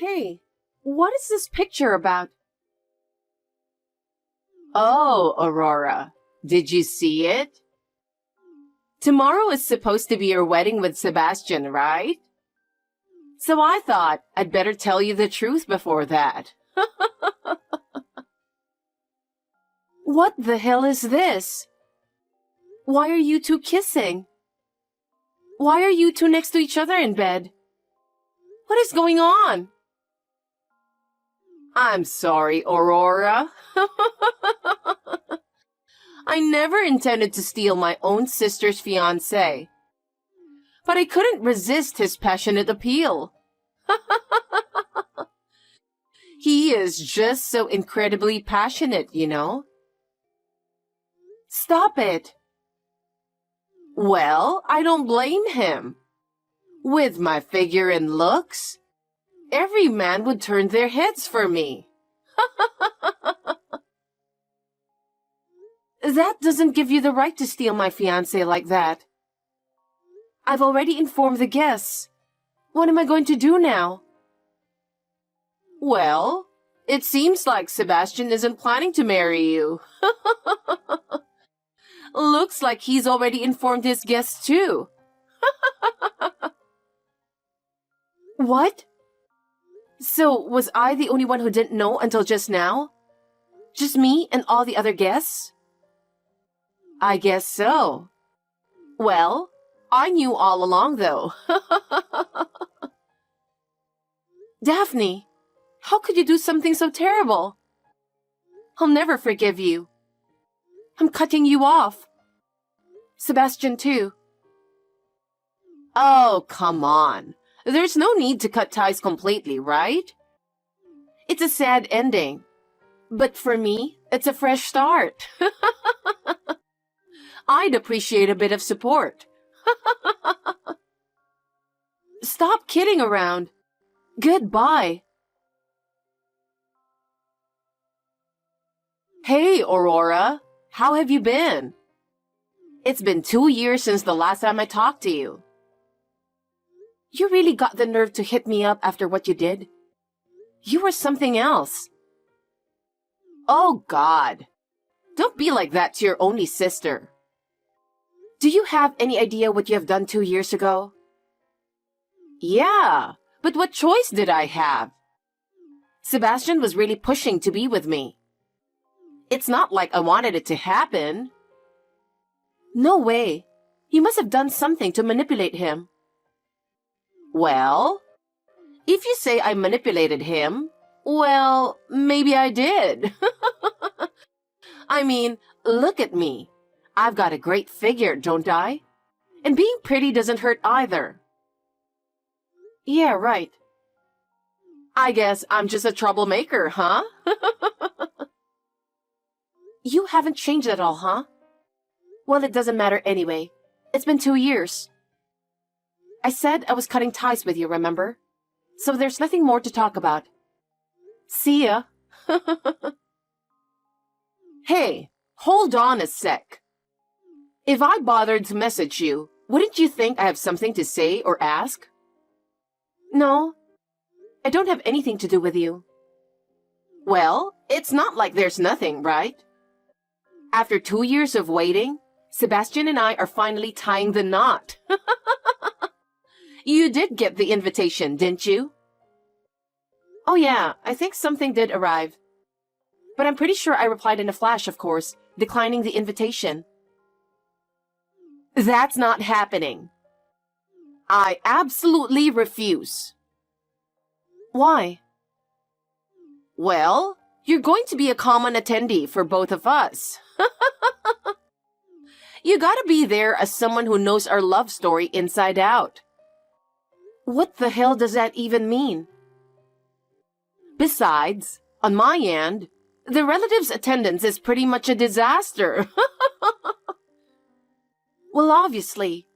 Hey, what is this picture about? Oh, Aurora, did you see it? Tomorrow is supposed to be your wedding with Sebastian, right? So I thought I'd better tell you the truth before that. What the hell is this? Why are you two kissing? Why are you two next to each other in bed? What is going on? I'm sorry, Aurora. I never intended to steal my own sister's fiancé. But I couldn't resist his passionate appeal. He is just so incredibly passionate, you know? Stop it. Well, I don't blame him. With my figure and looks, every man would turn their heads for me. That doesn't give you the right to steal my fiancé like that. I've already informed the guests. What am I going to do now? Well, it seems like Sebastian isn't planning to marry you. Looks like he's already informed his guests too. What? So, was I the only one who didn't know until just now? Just me and all the other guests? I guess so. Well, I knew all along though. Daphne, how could you do something so terrible? I'll never forgive you. I'm cutting you off. Sebastian too. Oh, come on. There's no need to cut ties completely, right? It's a sad ending. But for me, it's a fresh start. I'd appreciate a bit of support. Stop kidding around. Goodbye. Hey, Aurora. How have you been? It's been 2 years since the last time I talked to you. You really got the nerve to hit me up after what you did? You were something else. Oh, God. Don't be like that to your only sister. Do you have any idea what you have done 2 years ago? Yeah, but what choice did I have? Sebastian was really pushing to be with me. It's not like I wanted it to happen. No way. You must have done something to manipulate him. Well, if you say I manipulated him, well, maybe I did. I mean, look at me. I've got a great figure, don't I? And being pretty doesn't hurt either. Yeah, right. I guess I'm just a troublemaker, huh? You haven't changed at all, huh? Well, it doesn't matter anyway. It's been 2 years. I said I was cutting ties with you, remember? So there's nothing more to talk about. See ya. Hey, hold on a sec. If I bothered to message you, wouldn't you think I have something to say or ask? No, I don't have anything to do with you. Well, it's not like there's nothing, right? After 2 years of waiting, Sebastian and I are finally tying the knot. You did get the invitation, didn't you? Oh yeah, I think something did arrive. But I'm pretty sure I replied in a flash, of course, declining the invitation. That's not happening. I absolutely refuse. Why? Well, you're going to be a common attendee for both of us. You gotta be there as someone who knows our love story inside out. What the hell does that even mean? Besides, on my end, the relatives' attendance is pretty much a disaster. Well, obviously.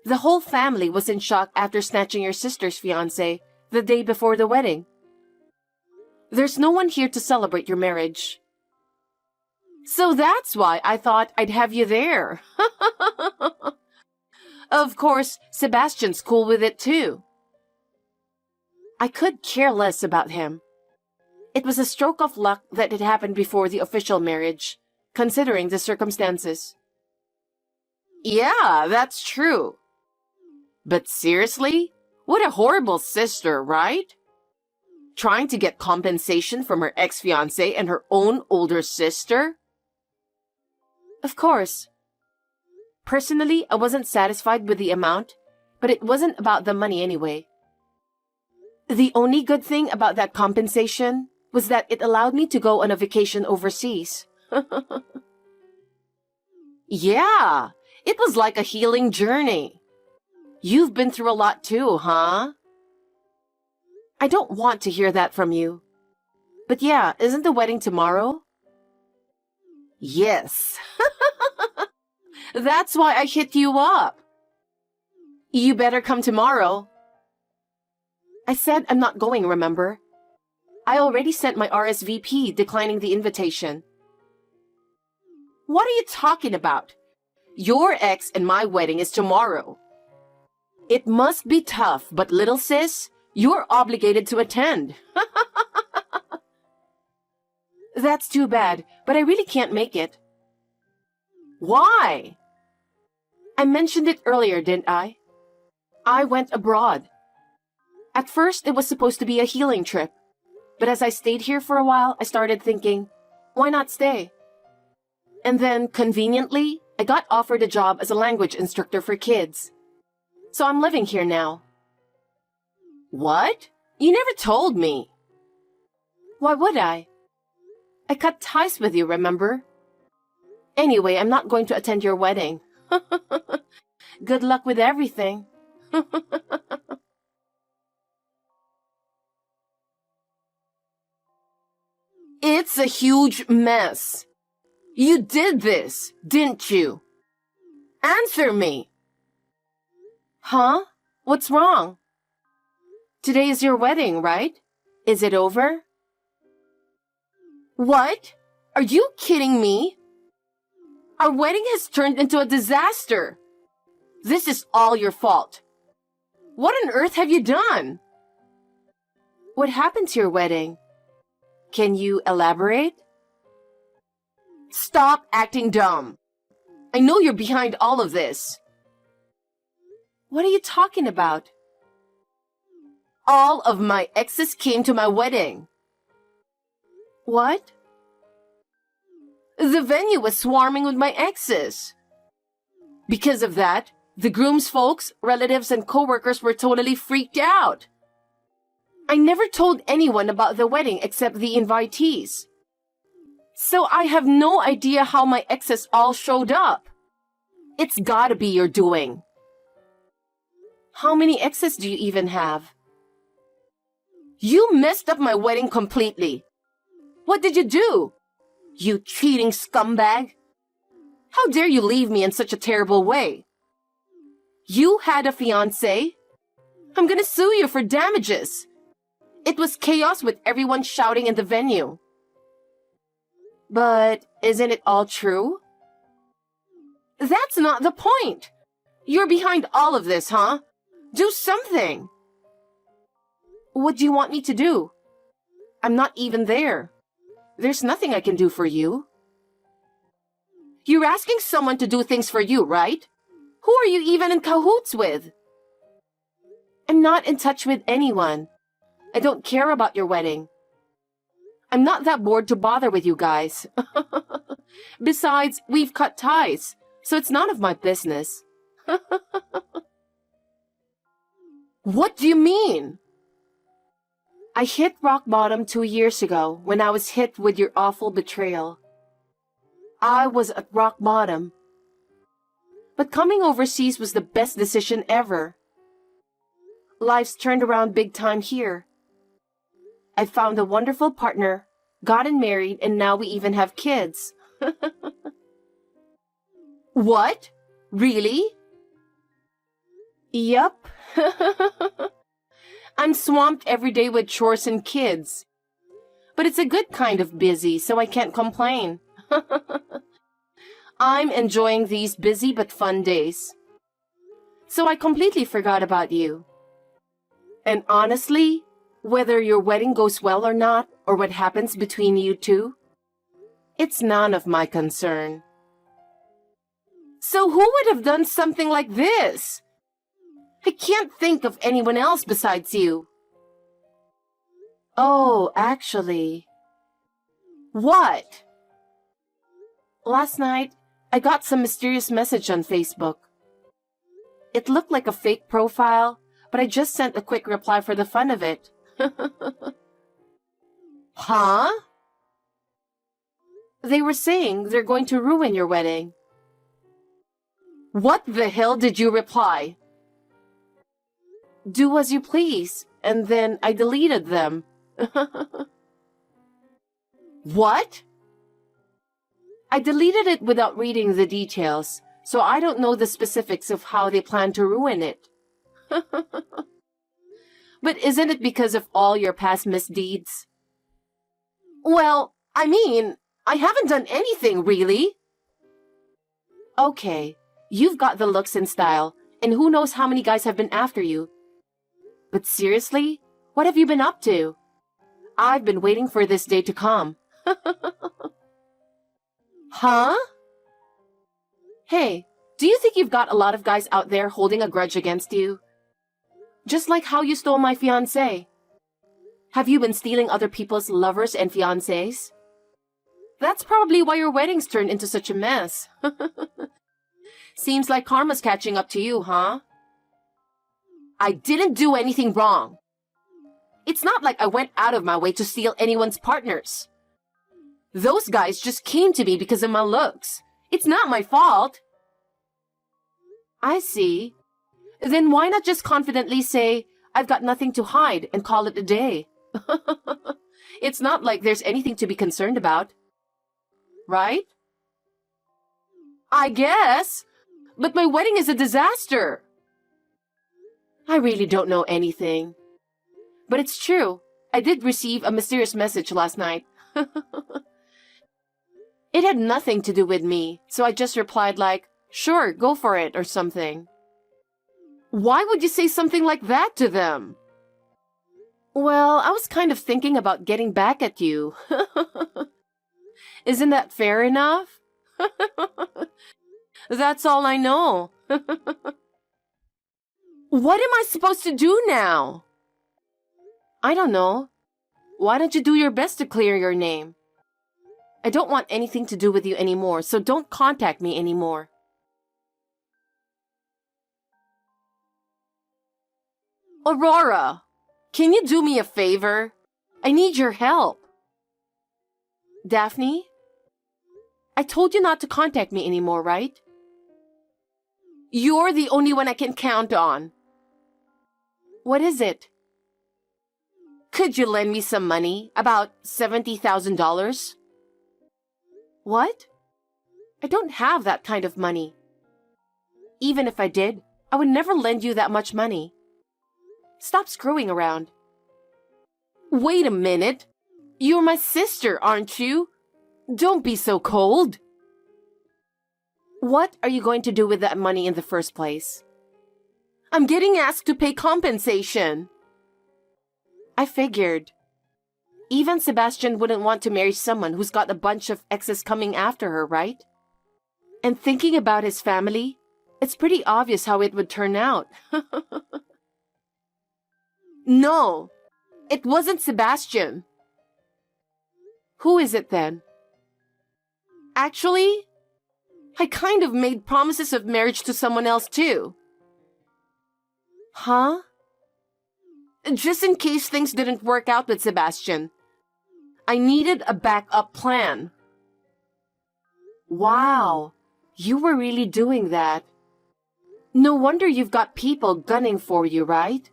The whole family was in shock after snatching your sister's fiancé the day before the wedding. There's no one here to celebrate your marriage. So that's why I thought I'd have you there. Of course, Sebastian's cool with it too. I could care less about him. It was a stroke of luck that it happened before the official marriage, considering the circumstances. Yeah, that's true. But seriously? What a horrible sister, right? Trying to get compensation from her ex-fiancé and her own older sister? Of course. Personally, I wasn't satisfied with the amount, but it wasn't about the money anyway. The only good thing about that compensation was that it allowed me to go on a vacation overseas. Yeah, it was like a healing journey. You've been through a lot too, huh? I don't want to hear that from you. But yeah, isn't the wedding tomorrow? Yes. That's why I hit you up. You better come tomorrow. I said I'm not going, remember? I already sent my RSVP declining the invitation. What are you talking about? Your ex and my wedding is tomorrow. It must be tough, but little sis, you're obligated to attend. That's too bad, but I really can't make it. Why? I mentioned it earlier, didn't I? I went abroad. At first, it was supposed to be a healing trip. But as I stayed here for a while, I started thinking, why not stay? And then, conveniently, I got offered a job as a language instructor for kids. So I'm living here now. What? You never told me. Why would I? I cut ties with you, remember? Anyway, I'm not going to attend your wedding. Good luck with everything. It's a huge mess. You did this, didn't you? Answer me. Huh? What's wrong? Today is your wedding, right? Is it over? What? Are you kidding me? Our wedding has turned into a disaster. This is all your fault. What on earth have you done? What happened to your wedding? Can you elaborate? Stop acting dumb. I know you're behind all of this. What are you talking about? All of my exes came to my wedding. What? The venue was swarming with my exes. Because of that, the groom's folks, relatives, and coworkers were totally freaked out. I never told anyone about the wedding except the invitees. So I have no idea how my exes all showed up. It's gotta be your doing. How many exes do you even have? You messed up my wedding completely. What did you do? You cheating scumbag. How dare you leave me in such a terrible way? You had a fiancé? I'm gonna sue you for damages. It was chaos with everyone shouting in the venue. But isn't it all true? That's not the point. You're behind all of this, huh? Do something. What do you want me to do? I'm not even there. There's nothing I can do for you. You're asking someone to do things for you, right? Who are you even in cahoots with? I'm not in touch with anyone. I don't care about your wedding. I'm not that bored to bother with you guys. Besides, we've cut ties, so it's none of my business. What do you mean? I hit rock bottom 2 years ago when I was hit with your awful betrayal. I was at rock bottom. But coming overseas was the best decision ever. Life's turned around big time here. I found a wonderful partner, gotten married, and now we even have kids. What? Really? Yup. I'm swamped every day with chores and kids. But it's a good kind of busy, so I can't complain. I'm enjoying these busy but fun days. So I completely forgot about you. And honestly, Whether your wedding goes well or not, or what happens between you two, it's none of my concern. So who would have done something like this? I can't think of anyone else besides you. Oh, actually. What? Last night, I got some mysterious message on Facebook. It looked like a fake profile, but I just sent a quick reply for the fun of it. Huh? They were saying they're going to ruin your wedding. What the hell did you reply? Do as you please, and then I deleted them. What? I deleted it without reading the details, so I don't know the specifics of how they plan to ruin it. But isn't it because of all your past misdeeds? Well, I mean, I haven't done anything, really. Okay, you've got the looks and style, and who knows how many guys have been after you. But seriously, what have you been up to? I've been waiting for this day to come. Huh? Hey, do you think you've got a lot of guys out there holding a grudge against you? Just like how you stole my fiancé. Have you been stealing other people's lovers and fiancés? That's probably why your wedding's turned into such a mess. Seems like karma's catching up to you, huh? I didn't do anything wrong. It's not like I went out of my way to steal anyone's partners. Those guys just came to me because of my looks. It's not my fault. I see. Then why not just confidently say, I've got nothing to hide and call it a day? It's not like there's anything to be concerned about. Right? I guess. But my wedding is a disaster. I really don't know anything. But it's true. I did receive a mysterious message last night. It had nothing to do with me, so I just replied like, sure, go for it, or something. Why would you say something like that to them? Well, I was kind of thinking about getting back at you. Isn't that fair enough? That's all I know. What am I supposed to do now? I don't know. Why don't you do your best to clear your name? I don't want anything to do with you anymore, so don't contact me anymore. Aurora, can you do me a favor? I need your help. Daphne? I told you not to contact me anymore, right? You're the only one I can count on. What is it? Could you lend me some money? About $70,000? What? I don't have that kind of money. Even if I did, I would never lend you that much money. Stop screwing around. Wait a minute. You're my sister, aren't you? Don't be so cold. What are you going to do with that money in the first place? I'm getting asked to pay compensation. I figured. Even Sebastian wouldn't want to marry someone who's got a bunch of exes coming after her, right? And thinking about his family, it's pretty obvious how it would turn out. No, it wasn't Sebastian. Who is it then? Actually, I kind of made promises of marriage to someone else too. Huh? Just in case things didn't work out with Sebastian. I needed a backup plan. Wow, you were really doing that. No wonder you've got people gunning for you, right?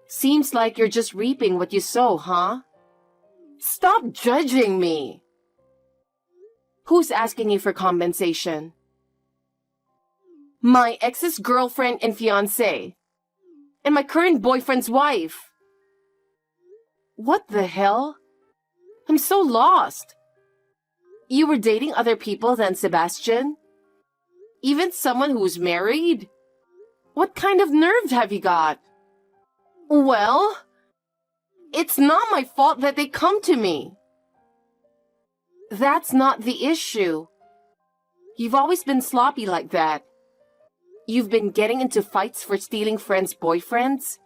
Seems like you're just reaping what you sow, huh? Stop judging me. Who's asking you for compensation? My ex's girlfriend and fiancé. And my current boyfriend's wife. What the hell? I'm so lost. You were dating other people than Sebastian? Even someone who's married? What kind of nerve have you got? Well, It's not my fault that they come to me. That's not the issue. You've always been sloppy like that. You've been getting into fights for stealing friends' boyfriends.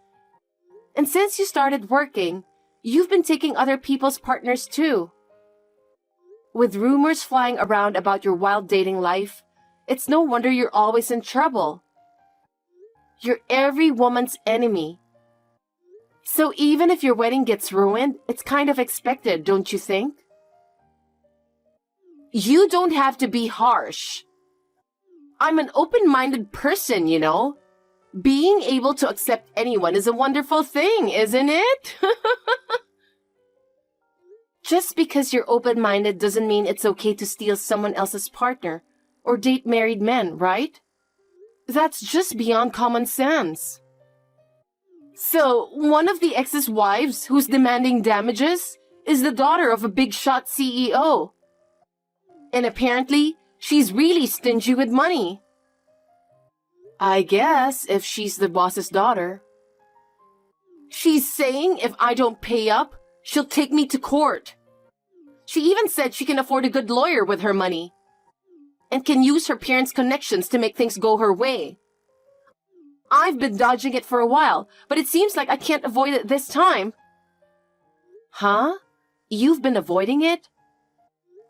And since you started working, you've been taking other people's partners too. With rumors flying around about your wild dating life, it's no wonder you're always in trouble. You're every woman's enemy. So even if your wedding gets ruined, it's kind of expected, don't you think? You don't have to be harsh. I'm an open-minded person, you know. Being able to accept anyone is a wonderful thing, isn't it? Just because you're open-minded doesn't mean it's okay to steal someone else's partner or date married men, right? That's just beyond common sense. So, one of the ex's wives who's demanding damages is the daughter of a big shot CEO. And apparently, she's really stingy with money. I guess, if she's the boss's daughter. She's saying if I don't pay up, she'll take me to court. She even said she can afford a good lawyer with her money and can use her parents' connections to make things go her way. I've been dodging it for a while, but it seems like I can't avoid it this time. Huh? You've been avoiding it?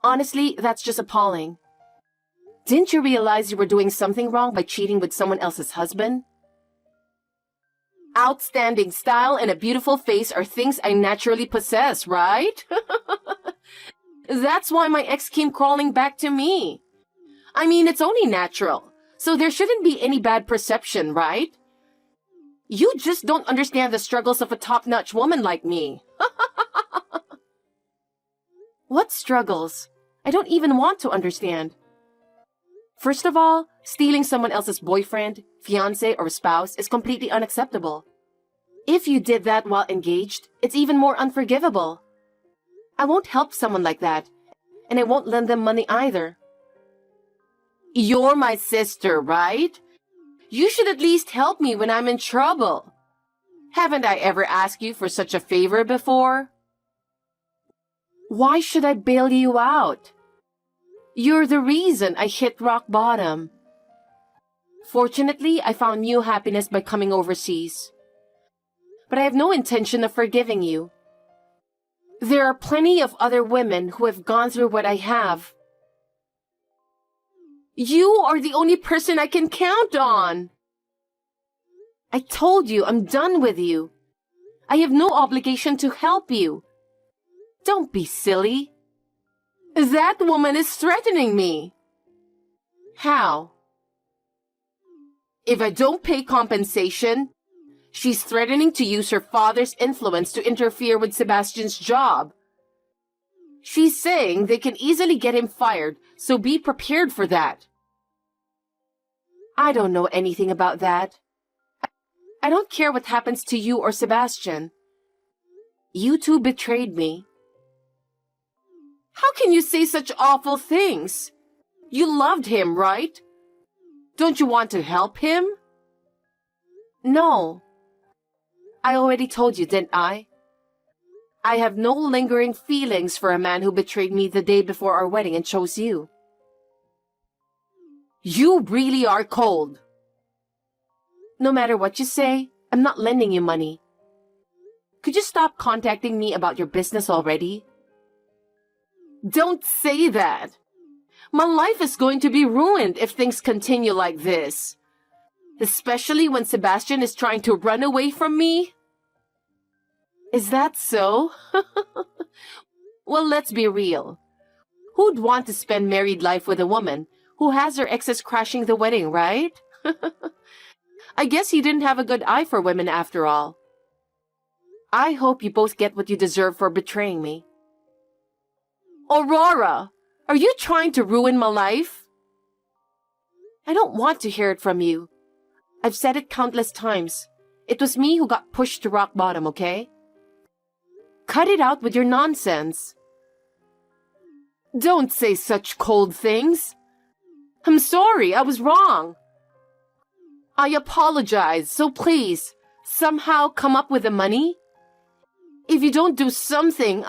Honestly, that's just appalling. Didn't you realize you were doing something wrong by cheating with someone else's husband? Outstanding style and a beautiful face are things I naturally possess, right? That's why my ex came crawling back to me. I mean, it's only natural. So there shouldn't be any bad perception, right? You just don't understand the struggles of a top-notch woman like me. What struggles? I don't even want to understand. First of all, stealing someone else's boyfriend, fiancé, or spouse is completely unacceptable. If you did that while engaged, it's even more unforgivable. I won't help someone like that, and I won't lend them money either. You're my sister, right? You should at least help me when I'm in trouble. Haven't I ever asked you for such a favor before? Why should I bail you out? You're the reason I hit rock bottom. Fortunately, I found new happiness by coming overseas. But I have no intention of forgiving you. There are plenty of other women who have gone through what I have. You are the only person I can count on. I told you I'm done with you. I have no obligation to help you. Don't be silly. That woman is threatening me. How? If I don't pay compensation, she's threatening to use her father's influence to interfere with Sebastian's job. She's saying they can easily get him fired, so be prepared for that. I don't know anything about that. I don't care what happens to you or Sebastian. You two betrayed me. How can you say such awful things? You loved him, right? Don't you want to help him? No. I already told you, didn't I? I have no lingering feelings for a man who betrayed me the day before our wedding and chose you. You really are cold. No matter what you say, I'm not lending you money. Could you stop contacting me about your business already? Don't say that. My life is going to be ruined if things continue like this. Especially when Sebastian is trying to run away from me. Is that so? Well, let's be real. Who'd want to spend married life with a woman who has her exes crashing the wedding, right? I guess he didn't have a good eye for women after all. I hope you both get what you deserve for betraying me. Aurora, are you trying to ruin my life? I don't want to hear it from you. I've said it countless times. It was me who got pushed to rock bottom, okay? Cut it out with your nonsense. Don't say such cold things. I'm sorry, I was wrong. I apologize, so please, somehow come up with the money. If If you don't do something,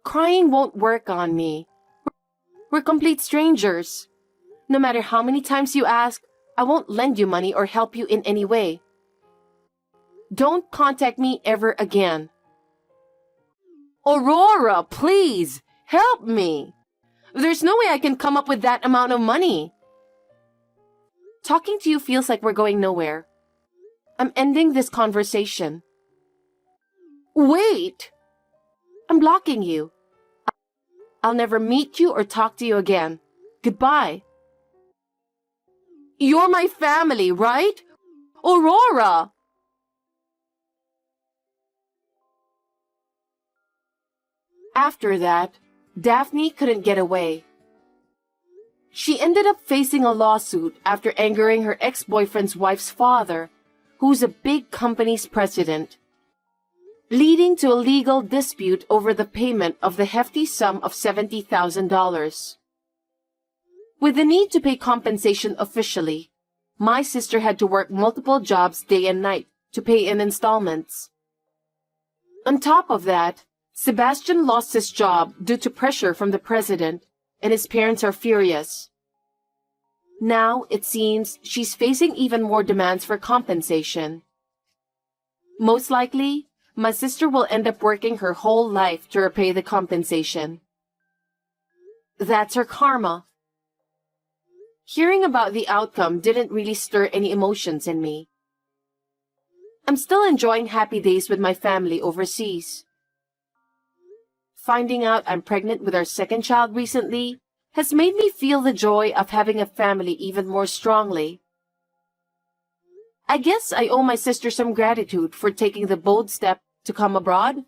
Crying won't work on me. We're complete strangers. No matter how many times you ask, I won't lend you money or help you in any way. Don't contact me ever again. Aurora, please, help me. There's no way I can come up with that amount of money. Talking to you feels like we're going nowhere. I'm ending this conversation. Wait! I'm blocking you. I'll never meet you or talk to you again. Goodbye. You're my family, right? Aurora! After that, Daphne couldn't get away. She ended up facing a lawsuit after angering her ex-boyfriend's wife's father, who's a big company's president, leading to a legal dispute over the payment of the hefty sum of $70,000. With the need to pay compensation officially, my sister had to work multiple jobs day and night to pay in installments. On top of that, Sebastian lost his job due to pressure from the president, and his parents are furious. Now, it seems, she's facing even more demands for compensation. Most likely, my sister will end up working her whole life to repay the compensation. That's her karma. Hearing about the outcome didn't really stir any emotions in me. I'm still enjoying happy days with my family overseas. Finding out I'm pregnant with our second child recently has made me feel the joy of having a family even more strongly. I guess I owe my sister some gratitude for taking the bold step to come abroad.